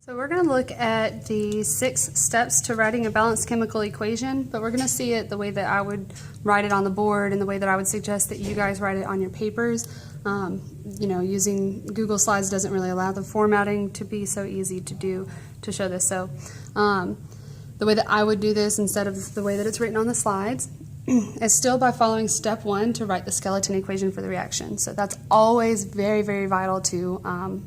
So we're going to look at the 6 steps to writing a balanced chemical equation, but we're going to see it the way that I would write it on the board and the way that I would suggest that you guys write it on your papers. Using Google Slides doesn't really allow the formatting to be so easy to do to show this. So the way that I would do this instead of the way that it's written on the slides is still by following step 1 to write the skeleton equation for the reaction. So that's always very, very vital to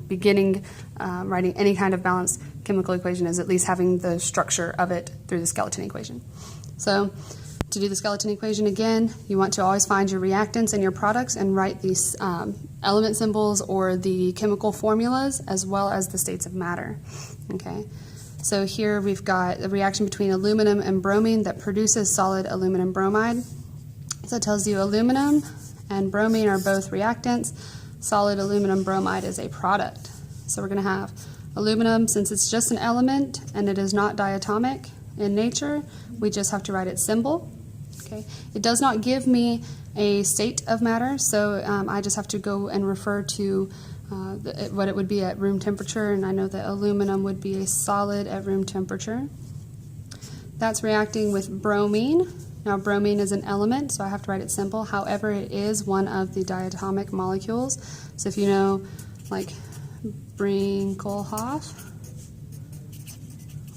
beginning writing any kind of balanced chemical equation, is at least having the structure of it through the skeleton equation. So to do the skeleton equation again, you want to always find your reactants and your products and write these element symbols or the chemical formulas as well as the states of matter. Okay, so here we've got a reaction between aluminum and bromine that produces solid aluminum bromide. So it tells you aluminum and bromine are both reactants. Solid aluminum bromide is a product. So we're going to have aluminum, since it's just an element and it is not diatomic in nature, we just have to write its symbol. Okay. It does not give me a state of matter, so I just have to go and refer to what it would be at room temperature, and I know that aluminum would be a solid at room temperature. That's reacting with bromine. Now bromine is an element, so I have to write it simple. However, it is one of the diatomic molecules. So if you know, like Brinkelhoff,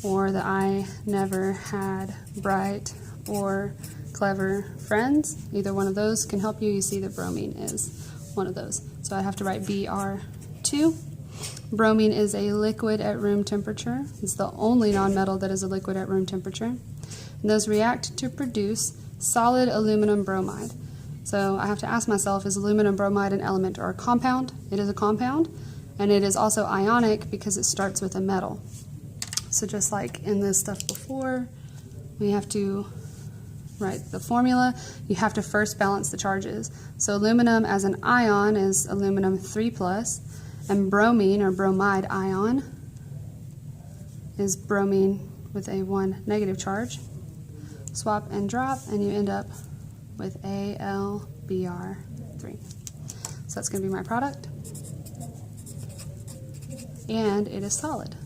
or that I never had bright or clever friends, either one of those can help you. You see that bromine is one of those. So I have to write Br2. Bromine is a liquid at room temperature. It's the only nonmetal that is a liquid at room temperature. And those react to produce solid aluminum bromide. So I have to ask myself, is aluminum bromide an element or a compound? It is a compound, and it is also ionic because it starts with a metal. So just like in this stuff before, we have to write the formula. You have to first balance the charges. So aluminum as an ion is aluminum 3+, and bromine or bromide ion is bromine with a 1 negative charge. Swap and drop, and you end up with AlBr3. So that's going to be my product, and it is solid.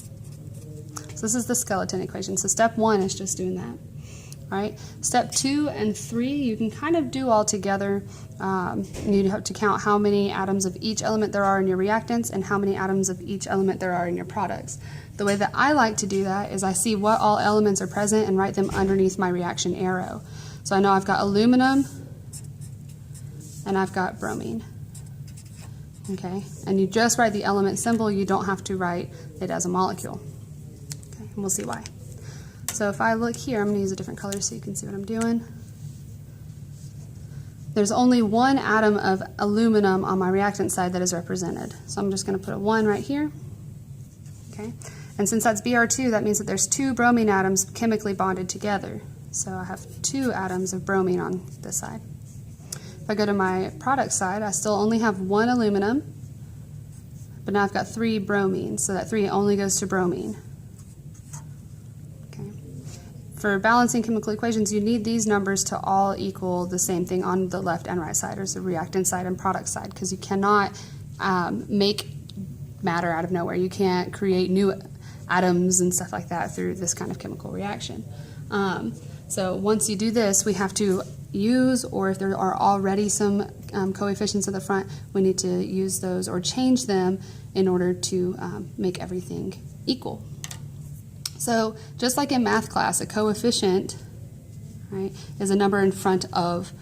So this is the skeleton equation. So step 1 is just doing that. All right. Step 2 and 3 you can kind of do all together. You have to count how many atoms of each element there are in your reactants and how many atoms of each element there are in your products. The way that I like to do that is I see what all elements are present and write them underneath my reaction arrow. So I know I've got aluminum and I've got bromine. Okay, and you just write the element symbol, you don't have to write it as a molecule. Okay, and we'll see why. So if I look here, I'm going to use a different color so you can see what I'm doing. There's only one atom of aluminum on my reactant side that is represented. So I'm just going to put a 1 right here. Okay. And since that's Br2, that means that there's 2 bromine atoms chemically bonded together. So I have 2 atoms of bromine on this side. If I go to my product side, I still only have 1 aluminum, but now I've got 3 bromines, so that 3 only goes to bromine. Okay. For balancing chemical equations, you need these numbers to all equal the same thing on the left and right side, or the reactant side and product side, because you cannot make matter out of nowhere. You can't create new atoms and stuff like that through this kind of chemical reaction. So once you do this, we have to use, or if there are already some coefficients at the front, we need to use those or change them in order to make everything equal. So just like in math class, a coefficient, right, is a number in front of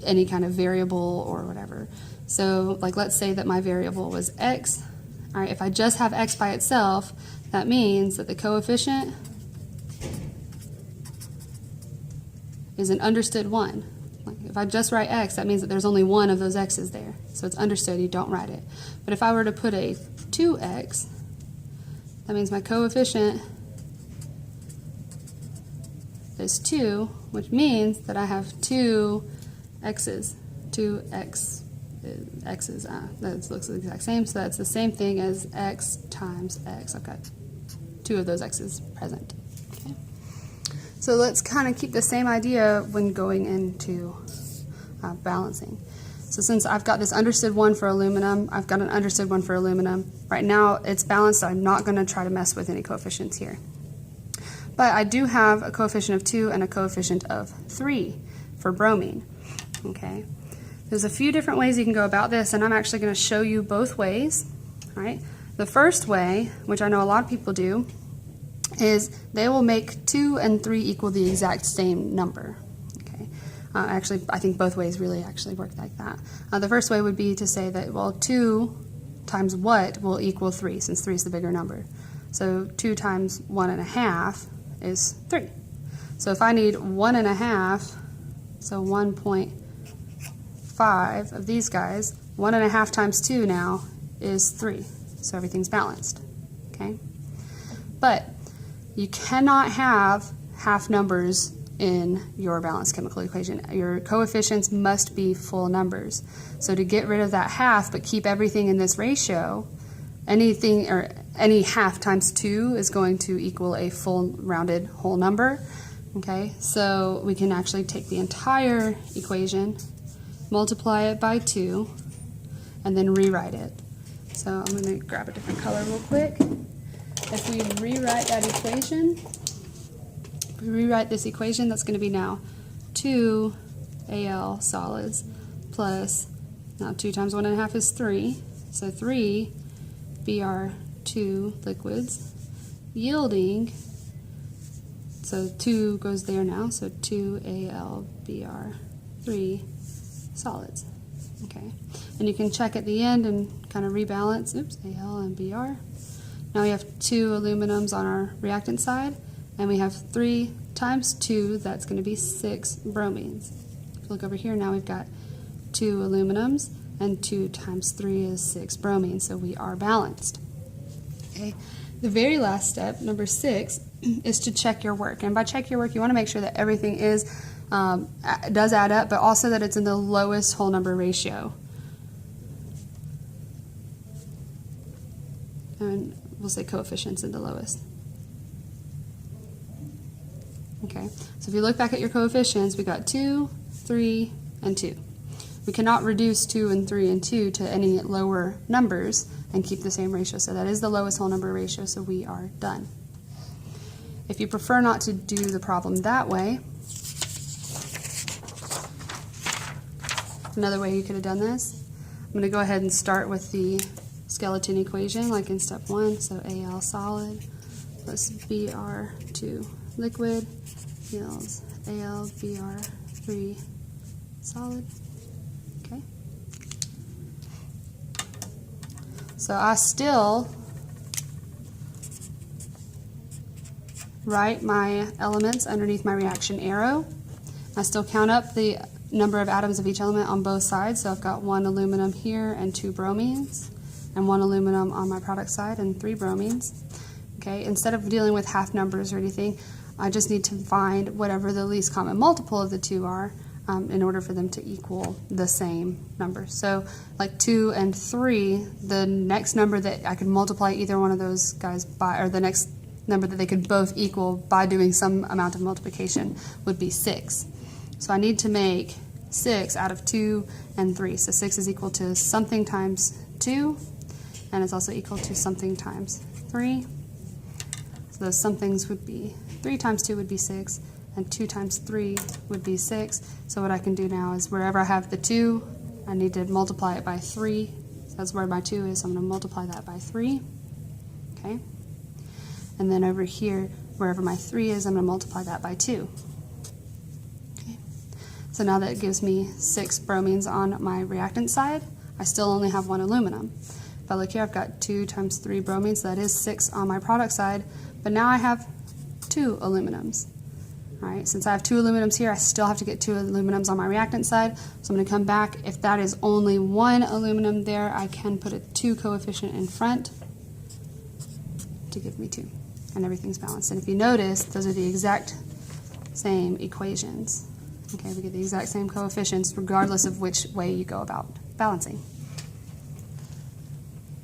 any kind of variable or whatever. So like let's say that my variable was x. All right, if I just have x by itself, that means that the coefficient is an understood 1. Like if I just write x, that means that there's only one of those x's there. So it's understood, you don't write it. But if I were to put a 2x, that means my coefficient is 2, which means that I have 2 x's. 2x x's. That looks the exact same, so that's the same thing as x times x. I've got 2 of those x's present. Okay. So let's kind of keep the same idea when going into balancing. So since I've got this understood one for aluminum, I've got an understood one for aluminum. Right now it's balanced, so I'm not going to try to mess with any coefficients here. But I do have a coefficient of 2 and a coefficient of 3 for bromine. Okay. There's a few different ways you can go about this, and I'm actually going to show you both ways. All right. The first way, which I know a lot of people do, is they will make 2 and 3 equal the exact same number. Actually, I think both ways really actually work like that. The first way would be to say that, well, 2 times what will equal 3, since 3 is the bigger number. So 2 times 1.5 is 3. So if I need 1.5, so 1.5 of these guys, 1.5 times 2 now is 3. So everything's balanced. Okay? But you cannot have half numbers in your balanced chemical equation. Your coefficients must be full numbers. So to get rid of that half but keep everything in this ratio, anything or any half times 2 is going to equal a full rounded whole number. Okay, so we can actually take the entire equation, multiply it by 2, and then rewrite it. So I'm going to grab a different color real quick. If we rewrite that equation, we rewrite this equation, that's going to be now 2 Al solids plus, now 2 times 1.5 is 3, so 3 Br2 liquids, yielding, so 2 goes there now, so 2 Al Br3 solids. Okay, and you can check at the end and kind of rebalance, oops, Al and Br. Now we have 2 aluminums on our reactant side, and we have 3 times 2, that's going to be 6 bromines. If you look over here, now we've got 2 aluminums, and 2 times 3 is 6 bromines, so we are balanced. Okay. The very last step, number 6, is to check your work. And by check your work, you want to make sure that everything is does add up, but also that it's in the lowest whole number ratio. And we'll say coefficients in the lowest. Okay, so if you look back at your coefficients, we got 2, 3, and 2. We cannot reduce 2 and 3 and 2 to any lower numbers and keep the same ratio. So that is the lowest whole number ratio, so we are done. If you prefer not to do the problem that way, another way you could have done this, I'm going to go ahead and start with the skeleton equation like in step 1. So Al solid plus Br2 liquid yields Al Br3 solid. Okay. So I still write my elements underneath my reaction arrow. I still count up the number of atoms of each element on both sides. So I've got 1 aluminum here and 2 bromines, and 1 aluminum on my product side and 3 bromines. Okay, instead of dealing with half numbers or anything, I just need to find whatever the least common multiple of the two are in order for them to equal the same number. So like 2 and 3, the next number that I could multiply either one of those guys by, or the next number that they could both equal by doing some amount of multiplication would be 6. So I need to make 6 out of 2 and 3. So 6 is equal to something times 2, and it's also equal to something times 3. So those somethings would be 3 times 2 would be 6, and 2 times 3 would be 6. So what I can do now is wherever I have the 2, I need to multiply it by 3. So that's where my 2 is, so I'm going to multiply that by 3. Okay? And then over here, wherever my 3 is, I'm going to multiply that by 2. Okay? So now that gives me 6 bromines on my reactant side. I still only have 1 aluminum. If I look here, I've got 2 times 3 bromines, so that is 6 on my product side. But now I have 2 aluminums. All right, since I have 2 aluminums here, I still have to get 2 aluminums on my reactant side. So I'm going to come back. If that is only 1 aluminum there, I can put a 2 coefficient in front to give me 2. And everything's balanced. And if you notice, those are the exact same equations. Okay, we get the exact same coefficients regardless of which way you go about balancing.